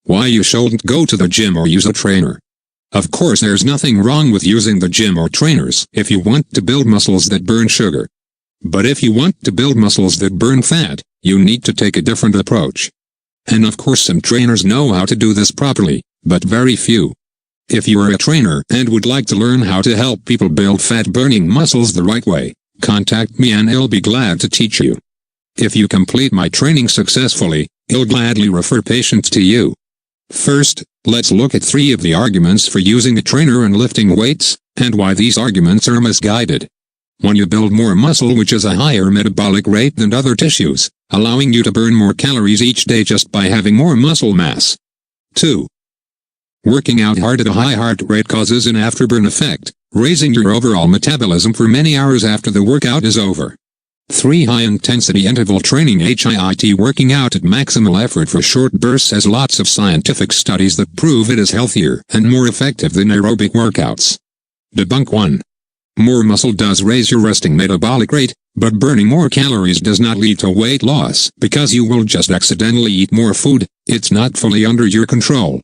Why you shouldn't go to the gym or use a trainer. Of course, there's nothing wrong with using the gym or trainers if you want to build muscles that burn sugar. But if you want to build muscles that burn fat, you need to take a different approach. And of course, some trainers know how to do this properly, but very few. If you are a trainer and would like to learn how to help people build fat-burning muscles the right way, contact me and I'll be glad to teach you. If you complete my training successfully, I'll gladly refer patients to you. First, let's look at 3 of the arguments for using a trainer and lifting weights, and why these arguments are misguided. When you build more muscle, which is a higher metabolic rate than other tissues, allowing you to burn more calories each day just by having more muscle mass. 2. Working out hard at a high heart rate causes an afterburn effect, raising your overall metabolism for many hours after the workout is over. 3. High-intensity interval training HIIT working out at maximal effort for short bursts has lots of scientific studies that prove it is healthier and more effective than aerobic workouts. Debunk 1. More muscle does raise your resting metabolic rate, but burning more calories does not lead to weight loss because you will just accidentally eat more food. It's not fully under your control.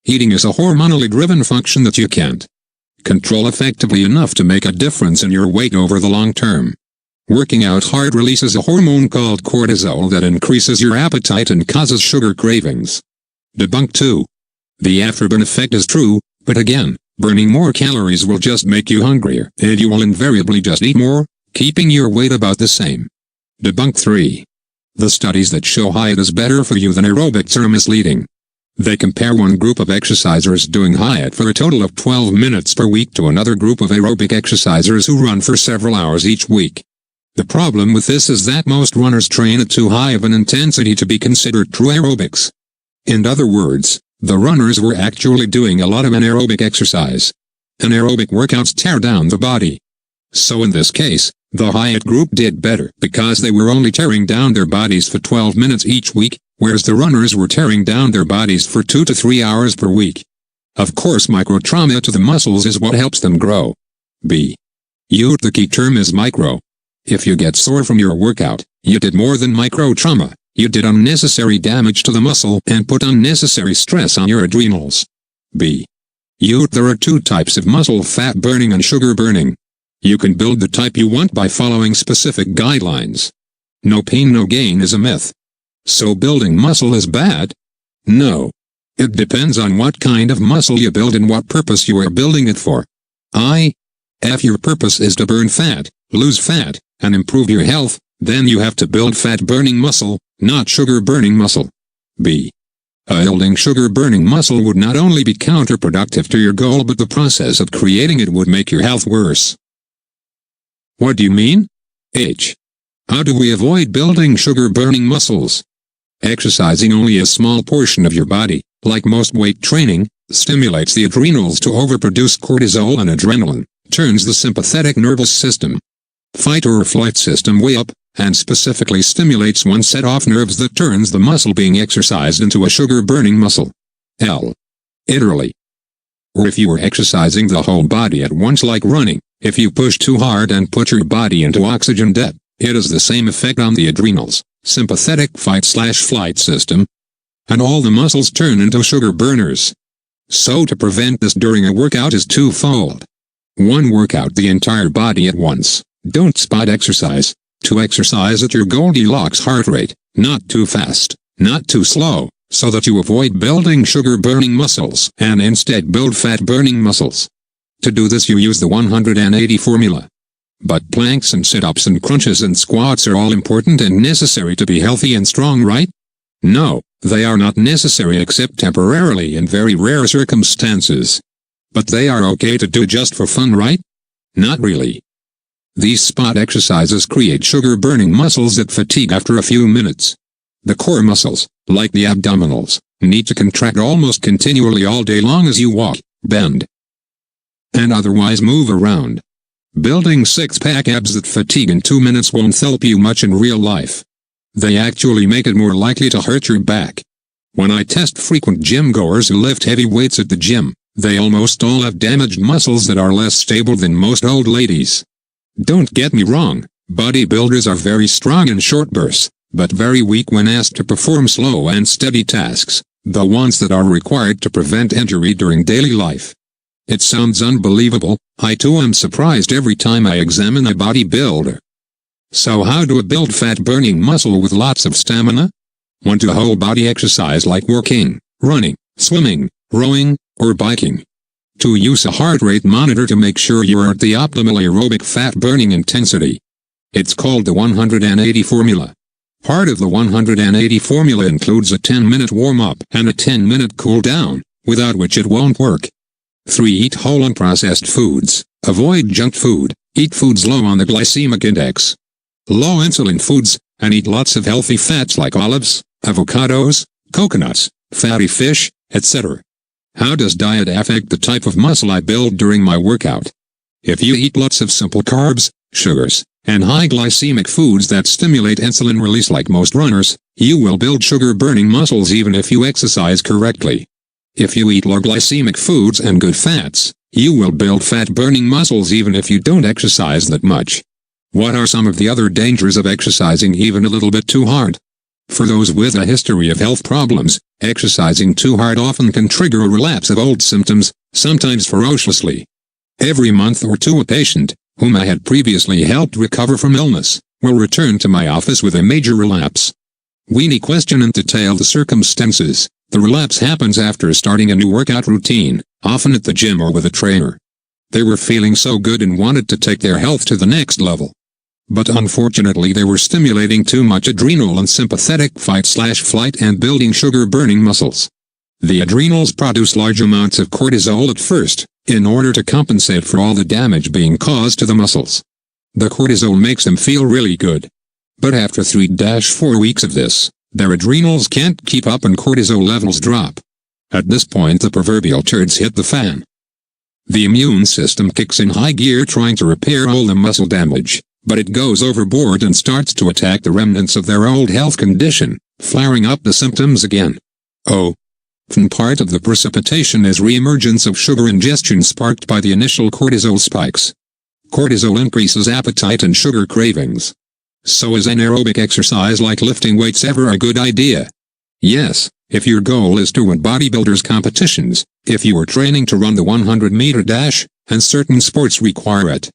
Eating is a hormonally driven function that you can't control effectively enough to make a difference in your weight over the long term. Working out hard releases a hormone called cortisol that increases your appetite and causes sugar cravings. Debunk 2. The afterburn effect is true, but again, burning more calories will just make you hungrier, and you will invariably just eat more, keeping your weight about the same. Debunk 3. The studies that show HIIT is better for you than aerobics are misleading. They compare one group of exercisers doing HIIT for a total of 12 minutes per week to another group of aerobic exercisers who run for several hours each week. The problem with this is that most runners train at too high of an intensity to be considered true aerobics. In other words, the runners were actually doing a lot of anaerobic exercise. Anaerobic workouts tear down the body. So in this case, the HIIT group did better because they were only tearing down their bodies for 12 minutes each week, whereas the runners were tearing down their bodies for 2 to 3 hours per week. Of course, micro-trauma to the muscles is what helps them grow. The key term is micro. If you get sore from your workout, you did more than micro-trauma. You did unnecessary damage to the muscle and put unnecessary stress on your adrenals. There are 2 types of muscle: fat burning and sugar burning. You can build the type you want by following specific guidelines. No pain, no gain is a myth. So building muscle is bad? No. It depends on what kind of muscle you build and what purpose you are building it for. If your purpose is to burn fat, lose fat, and improve your health, then you have to build fat-burning muscle, not sugar-burning muscle. Building sugar-burning muscle would not only be counterproductive to your goal, but the process of creating it would make your health worse. What do you mean? How do we avoid building sugar-burning muscles? Exercising only a small portion of your body, like most weight training, stimulates the adrenals to overproduce cortisol and adrenaline, turns the sympathetic nervous system, fight or flight system way up, and specifically stimulates one set of nerves that turns the muscle being exercised into a sugar-burning muscle. Literally. Or if you were exercising the whole body at once like running, if you push too hard and put your body into oxygen debt, it has the same effect on the adrenals, sympathetic fight/flight system, and all the muscles turn into sugar burners. So to prevent this during a workout is twofold. 1. Work out the entire body at once. Don't spot exercise. 2. Exercise at your Goldilocks heart rate, not too fast, not too slow, so that you avoid building sugar-burning muscles and instead build fat-burning muscles. To do this you use the 180 formula. But planks and sit-ups and crunches and squats are all important and necessary to be healthy and strong, right? No, they are not necessary except temporarily in very rare circumstances. But they are okay to do just for fun, right? Not really. These spot exercises create sugar-burning muscles that fatigue after a few minutes. The core muscles, like the abdominals, need to contract almost continually all day long as you walk, bend, and otherwise move around. Building six-pack abs that fatigue in 2 minutes won't help you much in real life. They actually make it more likely to hurt your back. When I test frequent gym goers who lift heavy weights at the gym, they almost all have damaged muscles that are less stable than most old ladies. Don't get me wrong, bodybuilders are very strong in short bursts, but very weak when asked to perform slow and steady tasks, The ones that are required to prevent injury during daily life. It sounds unbelievable, I too am surprised every time I examine a bodybuilder. So how do I build fat-burning muscle with lots of stamina? 1. Do whole body exercise like walking, running, swimming, rowing, or biking. 2. Use a heart rate monitor to make sure you are at the optimal aerobic fat-burning intensity. It's called the 180 formula. Part of the 180 formula includes a 10-minute warm-up and a 10-minute cool-down, without which it won't work. 3. Eat whole unprocessed foods. Avoid junk food. Eat foods low on the glycemic index. Low insulin foods, and eat lots of healthy fats like olives, avocados, coconuts, fatty fish, etc. How does diet affect the type of muscle I build during my workout? If you eat lots of simple carbs, sugars, and high glycemic foods that stimulate insulin release like most runners, you will build sugar-burning muscles even if you exercise correctly. If you eat low glycemic foods and good fats, you will build fat-burning muscles even if you don't exercise that much. What are some of the other dangers of exercising even a little bit too hard? For those with a history of health problems, exercising too hard often can trigger a relapse of old symptoms, sometimes ferociously. Every month or two a patient, whom I had previously helped recover from illness, will return to my office with a major relapse. We question and detail the circumstances. The relapse happens after starting a new workout routine, often at the gym or with a trainer. They were feeling so good and wanted to take their health to the next level. But unfortunately they were stimulating too much adrenal and sympathetic fight/flight and building sugar-burning muscles. The adrenals produce large amounts of cortisol at first, in order to compensate for all the damage being caused to the muscles. The cortisol makes them feel really good. But after 3-4 weeks of this, their adrenals can't keep up and cortisol levels drop. At this point the proverbial turds hit the fan. The immune system kicks in high gear trying to repair all the muscle damage, but it goes overboard and starts to attack the remnants of their old health condition, flaring up the symptoms again. Part of the precipitation is reemergence of sugar ingestion sparked by the initial cortisol spikes. Cortisol increases appetite and sugar cravings. So is anaerobic exercise like lifting weights ever a good idea? Yes, if your goal is to win bodybuilders competitions, if you are training to run the 100-meter dash, and certain sports require it.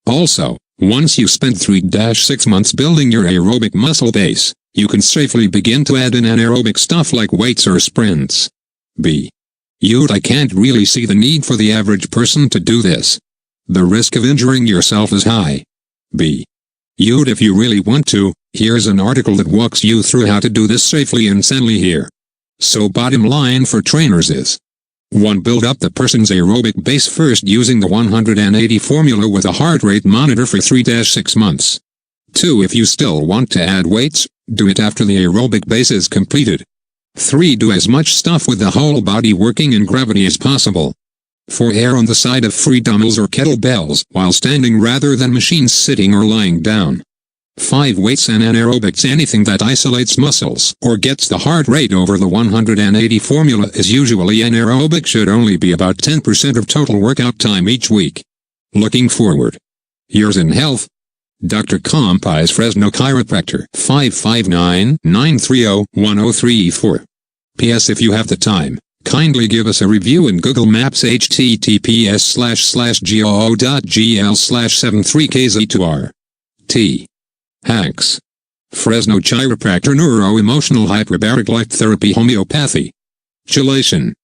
Also, once you spend 3-6 months building your aerobic muscle base, you can safely begin to add in anaerobic stuff like weights or sprints. I can't really see the need for the average person to do this. The risk of injuring yourself is high. If you really want to, here's an article that walks you through how to do this safely and sanely here. So bottom line for trainers is 1. Build up the person's aerobic base first using the 180 formula with a heart rate monitor for 3-6 months. 2. If you still want to add weights, do it after the aerobic base is completed. 3. Do as much stuff with the whole body working in gravity as possible. 4. Err on the side of free dumbbells or kettlebells while standing rather than machines sitting or lying down. 5. Weights and anaerobics. Anything that isolates muscles or gets the heart rate over the 180 formula is usually anaerobic. Should only be about 10% of total workout time each week. Looking forward. Years in health. Dr. Compais Fresno Chiropractor 559-930-1034. P.S. If you have the time, kindly give us a review in Google Maps https://goo.gl/73kz2r. Hanks. Fresno Chiropractor Neuro-Emotional Hyperbaric Light Therapy Homeopathy. Chelation.